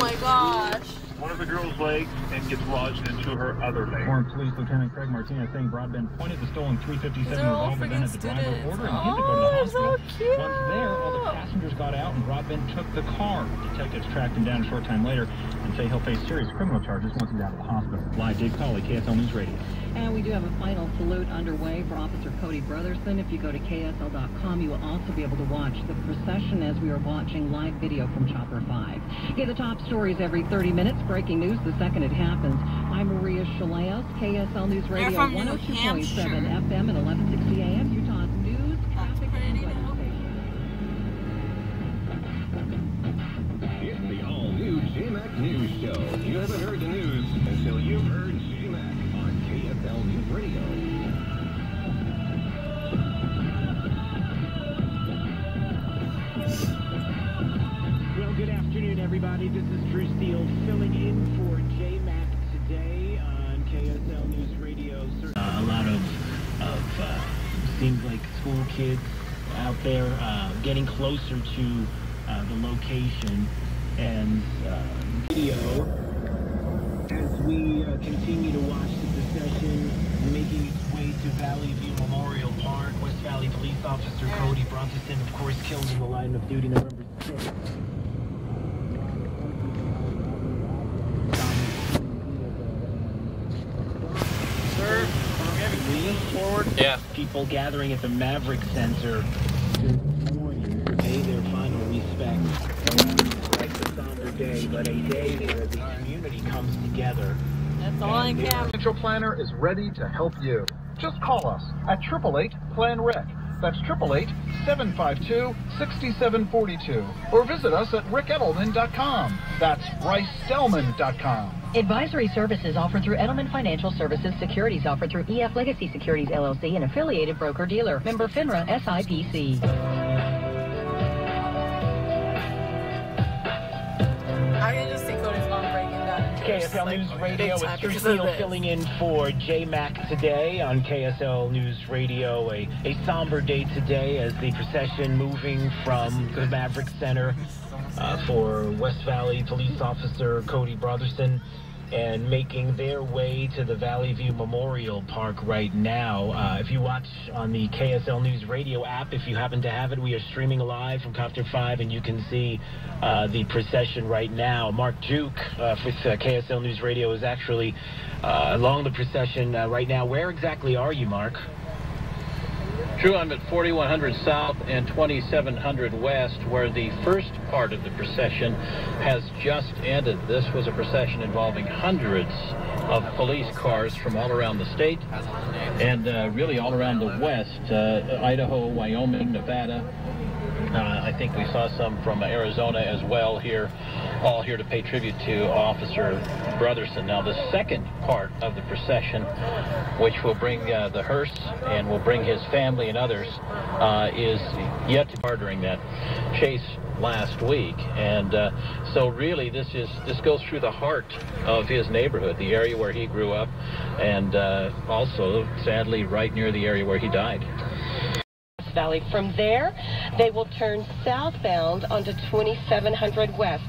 my gosh. One of the girl's legs and gets lodged into her other leg. Warren Police Lieutenant Craig Martinez saying broadband pointed the stolen 357 revolver gun at the driver, ordering him to go to the hospital. So cute. Once there, all the passengers got out and Broadbent took the car. Detectives tracked him down a short time later and say he'll face serious criminal charges once he's out of the hospital. Live, Dave Colley, KSL News Radio. And we do have a final salute underway for Officer Cody Brotherson. If you go to KSL.com, you will also be able to watch the procession as we are watching live video from Chopper 5. Get the top stories every 30 minutes. Breaking news the second it happens. I'm Maria Shaleos, KSL News Radio 102.7 FM and 1160 AM, Utah's news, traffic, and weather station. It's the all-new JMAC News Show. You haven't heard the news until you've heard JMAC on KSL News Radio. Well, good afternoon, everybody. This is Drew Steele filling in for JMAC today on KSL News Radio. A lot of seems like school kids out there getting closer to the location, and video as we continue to watch the procession making its way to Valley View Memorial Park. West Valley Police Officer Cody Brotherson, of course, killed in the line of duty November 6th. Forward. Yeah. People gathering at the Maverick Center to pay their final respects. It's a somber day, but a day where the community comes together. That's all on camera. Financial Planner is ready to help you. Just call us at 888-PLAN-REC. That's 888-752-6742. Or visit us at rickedelman.com. That's brycedelman.com. Advisory services offered through Edelman Financial Services. Securities offered through EF Legacy Securities, LLC, an affiliated broker-dealer. Member FINRA, SIPC. I can just see Cody's mom breaking down. KSL News Radio, it's Drew Steele filling in for JMAC today on KSL News Radio. A somber day today as the procession moving from the Maverick Center for West Valley Police Officer Cody Brotherson and making their way to the Valley View Memorial Park right now. If you watch on the KSL News Radio app, if you happen to have it, we are streaming live from Copter 5, and you can see the procession right now. Mark Duke with KSL News Radio is actually along the procession right now. Where exactly are you, Mark? Drew, I'm at 4100 South and 2700 West, where the first part of the procession has just ended. This was a procession involving hundreds of police cars from all around the state and really all around the West, Idaho, Wyoming, Nevada. I think we saw some from Arizona as well here, all here to pay tribute to Officer Brotherson. Now, the second part of the procession, which will bring the hearse and will bring his family and others, is yet to start during that chase last week. And so really this goes through the heart of his neighborhood, the area where he grew up, and also, sadly, right near the area where he died. Valley. From there, they will turn southbound onto 2700 West.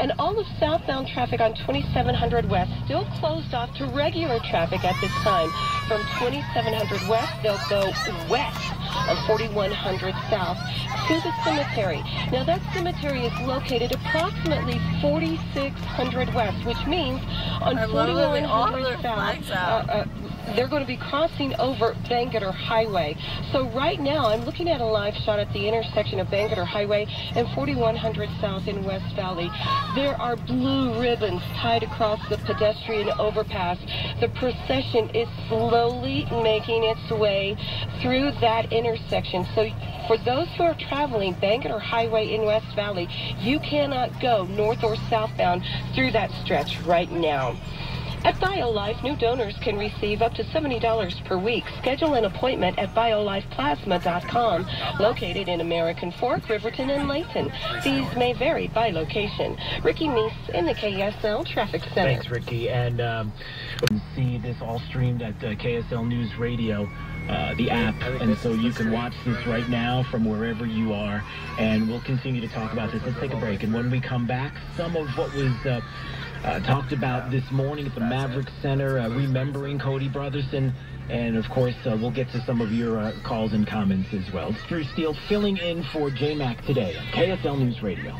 And all of southbound traffic on 2700 West still closed off to regular traffic at this time. From 2700 West, they'll go west of 4100 South to the cemetery. Now, that cemetery is located approximately 4600 West, which means on 4100 South, they're going to be crossing over Bangerter Highway. So right now, I'm looking at a live shot at the intersection of Bangerter Highway and 4100 South in West Valley. There are blue ribbons tied across the pedestrian overpass. The procession is slowly making its way through that intersection. So for those who are traveling Bangerter Highway in West Valley, you cannot go north or southbound through that stretch right now. At BioLife, new donors can receive up to $70 per week. Schedule an appointment at biolifeplasma.com, located in American Fork, Riverton, and Layton. Fees may vary by location. Ricky Meese in the KSL Traffic Center. Thanks, Ricky. And see this all streamed at KSL News Radio. the app, and so you can watch this right now from wherever you are, and we'll continue to talk about this. Let's take a break, and when we come back, some of what was talked about this morning at the Maverick Center, remembering Cody Brotherson, and of course, we'll get to some of your calls and comments as well. It's Drew Steele filling in for J-Mac today on KSL News Radio.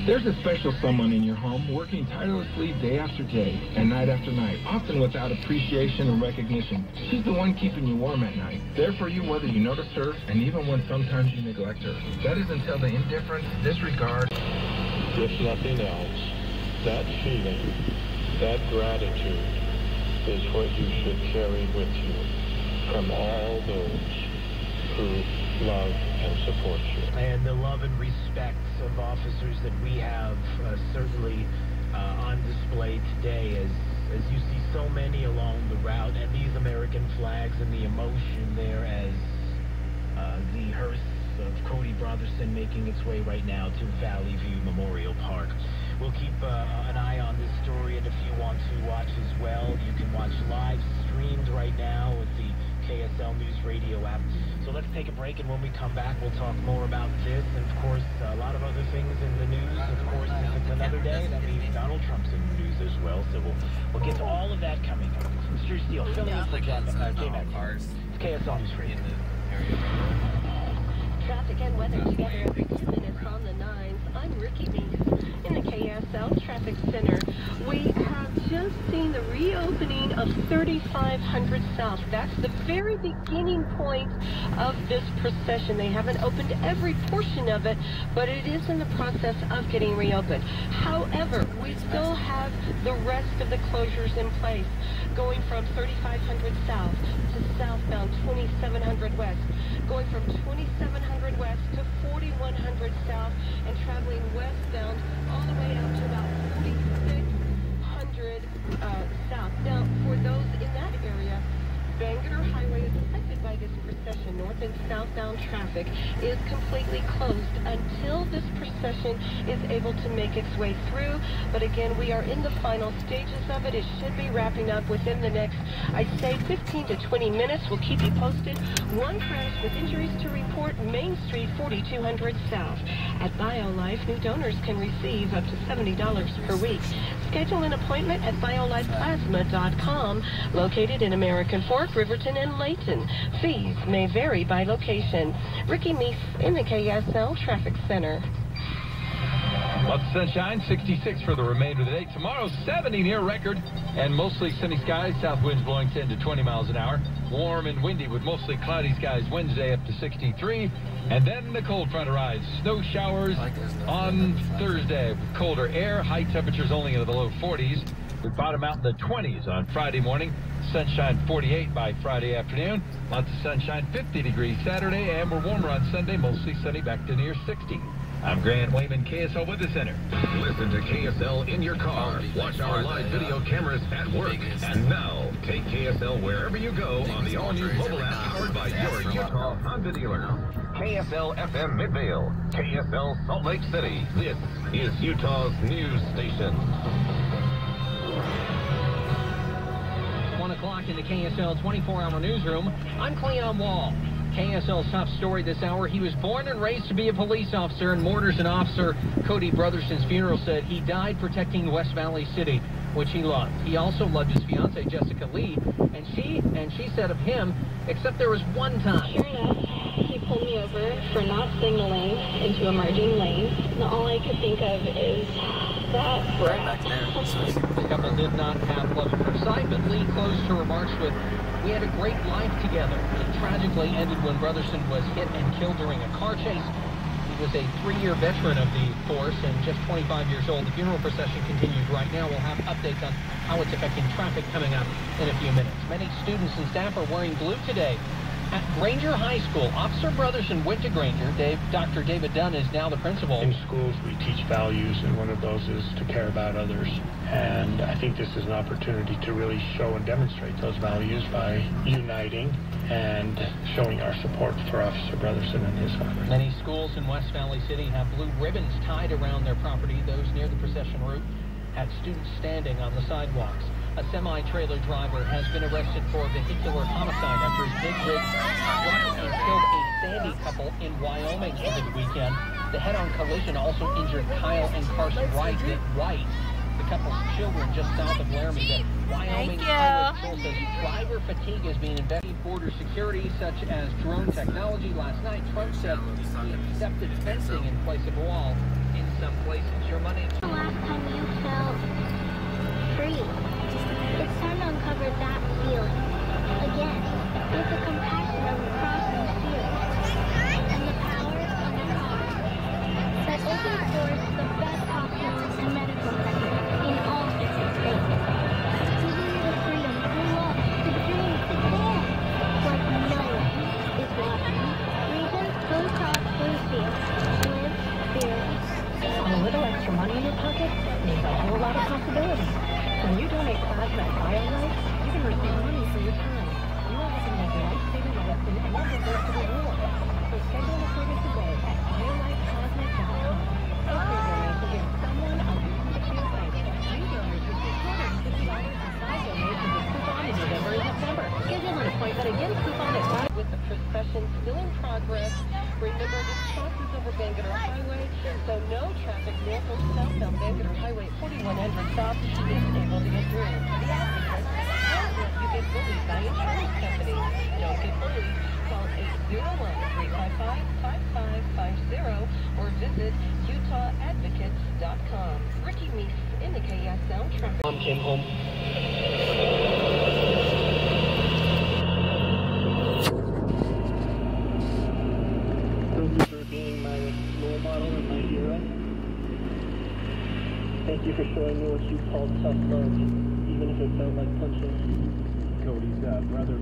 There's a special someone in your home working tirelessly day after day and night after night, often without appreciation or recognition. She's the one keeping you warm at night, there for you whether you notice her, and even when sometimes you neglect her. That is until the indifference, disregard. If nothing else, that feeling, that gratitude is what you should carry with you from all those who love and support you. And the love and respect of officers that we have certainly on display today as you see so many along the route, and these American flags and the emotion there as the hearse of Cody Brotherson making its way right now to Valley View Memorial Park. We'll keep an eye on this story, and if you want to watch as well, you can watch live streamed right now with the KSL News Radio app. So let's take a break, and when we come back, we'll talk more about this, and of course, a lot of other things in the news. Of course, if it's another day, that means Donald Trump's in the news as well, so we'll get to all of that coming up. It's Drew Steele, filling in for J-Mac. It's KSL News Radio. Traffic and weather together every 2 minutes on the 9s. I'm Ricky Meese in the KSL Traffic Center. We have just seen the reopening of 3500 South. That's the very beginning point of this procession. They haven't opened every portion of it, but it is in the process of getting reopened. However, we still have the rest of the closures in place, going from 3500 South to southbound 2700 West, going from 2700 West to 4100 South, and traveling westbound all the way out to about 4600 South. Now, for those in that area, Bangor Highway is affected by this procession. North and southbound traffic is completely closed until this procession is able to make its way through. But again, we are in the final stages of it. It should be wrapping up within the next, I'd say, 15 to 20 minutes. We'll keep you posted. One crash with injuries to report, Main Street 4200 South. At BioLife, new donors can receive up to $70 per week. Schedule an appointment at biolifeplasma.com, located in American Fork, Riverton, and Layton. Fees may vary by location. Ricky Meese in the KSL Traffic Center. Lots of sunshine, 66 for the remainder of the day. Tomorrow, 70 near record, and mostly sunny skies. South winds blowing 10 to 20 miles an hour. Warm and windy with mostly cloudy skies Wednesday up to 63. And then the cold front arrives. Snow showers on Thursday with colder air. High temperatures only into the low 40s. We bottom out in the 20s on Friday morning. Sunshine 48 by Friday afternoon. Lots of sunshine, 50 degrees Saturday, and we're warmer on Sunday, mostly sunny back to near 60. I'm Grant Wayman, KSL Weather Center. Listen to KSL in your car. Watch our live video cameras at work. And now, take KSL wherever you go on the all-new mobile app powered by your Utah Honda dealer. KSL FM Midvale. KSL Salt Lake City. This is Utah's news station. 1 o'clock in the KSL 24-hour newsroom. I'm Cleon Wall. KSL's top story this hour. He was born and raised to be a police officer, and Mortarson officer Cody Brotherson's funeral said he died protecting West Valley City, which he loved. He also loved his fiancee Jessica Lee, and she said of him, except there was one time. Sure enough, he pulled me over for not signaling into a merging lane, and all I could think of is that brat. The couple did not have love at first sight, but Lee closed her remarks with, "We had a great life together." It tragically ended when Brotherson was hit and killed during a car chase. He was a 3-year veteran of the force and just 25 years old. The funeral procession continues right now. We'll have updates on how it's affecting traffic coming up in a few minutes. Many students and staff are wearing blue today. At Granger High School, Officer Brotherson went to Granger. Dr. David Dunn is now the principal. In schools, we teach values, and one of those is to care about others. And I think this is an opportunity to really show and demonstrate those values by uniting and showing our support for Officer Brotherson and his family. Many schools in West Valley City have blue ribbons tied around their property. Those near the procession route had students standing on the sidewalks. A semi-trailer driver has been arrested for vehicular homicide after his big rig struck and killed a Sandy couple in Wyoming over the weekend. The head-on collision also injured Kyle and Carson White, the couple's children, just south of Laramie. The Wyoming Highway Patrol says driver fatigue is being investigated. Border security, such as drone technology. Last night, Trump said he accepted fencing in place of a wall in some places. Your money. The last time you felt free. It's time to uncover that feeling again with the compassion of a crossing field and the power of a car that opens doors to the best hospitals and medical centers in all 50 states. Giving you the freedom to love, to dream, to dance like no one is watching. Reason Blue Cross Blue Shield. Live fearless. A little extra money in your pocket means a whole lot of possibilities. When you donate plasma at BioLife, you can receive money for your time. You are looking at life-saving medicine and you'll deserve the reward. So schedule an appointment today at biolifeplasma.com. Every donation gives someone a reason to feel thankful. New donors receive $250 in side donations with coupon in November and December. Schedule an appointment again, coupon at with the procession still in progress. Remember, this crosses over Bangerter Highway, so no traffic north or southbound Bangerter Highway 4100 south is able to get through. The applicant, you get bullied by insurance companies. Don't get bullied. Call 801-355-5550 or visit UtahAdvocates.com. Ricky Meese in the KSL traffic. Mom came home. Thank you for showing me what you call tough love, even if it felt like punching. Cody's brother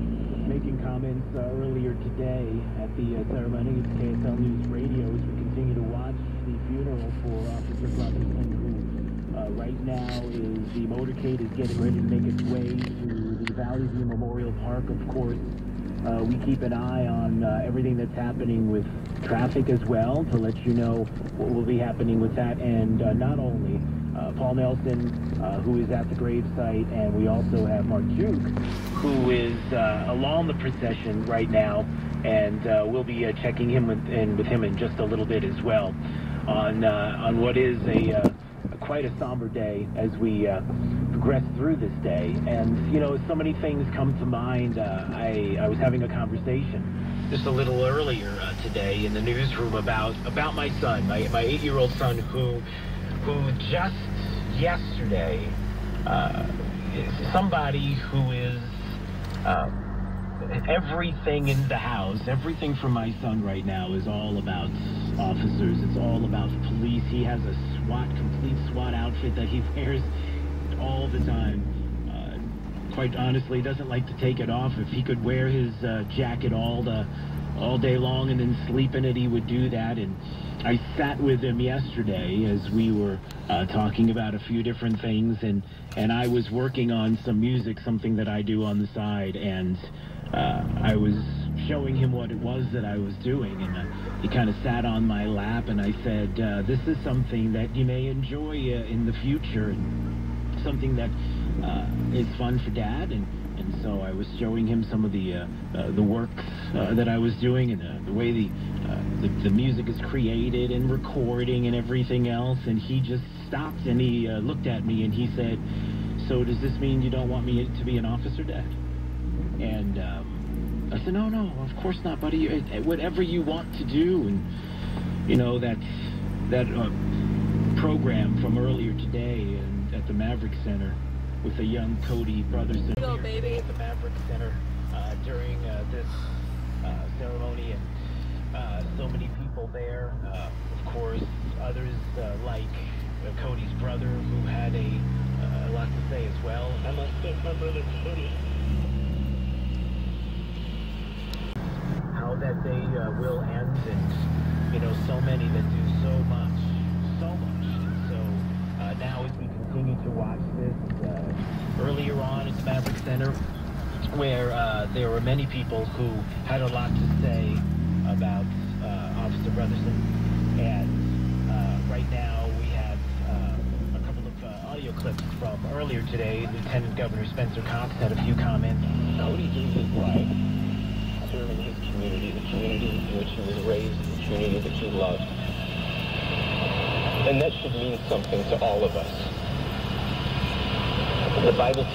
making comments earlier today at the ceremony at KSL News Radio as we continue to watch the funeral for Officer Brotherson, who right now the motorcade is getting ready to make its way to the Valley View Memorial Park. Of course, we keep an eye on everything that's happening with traffic as well to let you know what will be happening with that, and not only Paul Nelson, who is at the gravesite, and we also have Mark Duke, who is along the procession right now, and we'll be checking him with him in just a little bit as well on what is quite a somber day as we progress through this day. And you know, so many things come to mind. I was having a conversation just a little earlier today in the newsroom about my son, my 8-year-old son, who just yesterday, somebody who is everything in the house, everything for my son right now is all about officers. It's all about police. He has a complete SWAT outfit that he wears all the time. Quite honestly, doesn't like to take it off. If he could wear his jacket all day long and then sleep in it, he would do that. And I sat with him yesterday as we were talking about a few different things, and I was working on some music, something that I do on the side, and I was showing him what it was that I was doing, and he kind of sat on my lap, and I said, this is something that you may enjoy in the future, and something that is fun for Dad, and so I was showing him some of the works that I was doing, and the way the music is created and recording and everything else, and he just stopped and he looked at me and he said, "So does this mean you don't want me to be an officer, Dad?" And I said, no, of course not, buddy. Whatever you want to do. And you know, that program from earlier today at the Maverick Center with a young Cody Brotherson. Go, baby. At the Maverick Center during this ceremony, and so many people there. Of course, others like Cody's brother, who had a lot to say as well. I must thank my brother Cody. How that day will end, and you know, so many that do so much. And so now as we continue to watch this, earlier on at the Maverick Center, where there were many people who had a lot to say about Officer Brotherson, and right now we have a couple of audio audio clips from earlier today. Lieutenant Governor Spencer Cox had a few comments. Cody did his life serving his community, the community in which he was raised, the community that he loved. And that should mean something to all of us. The Bible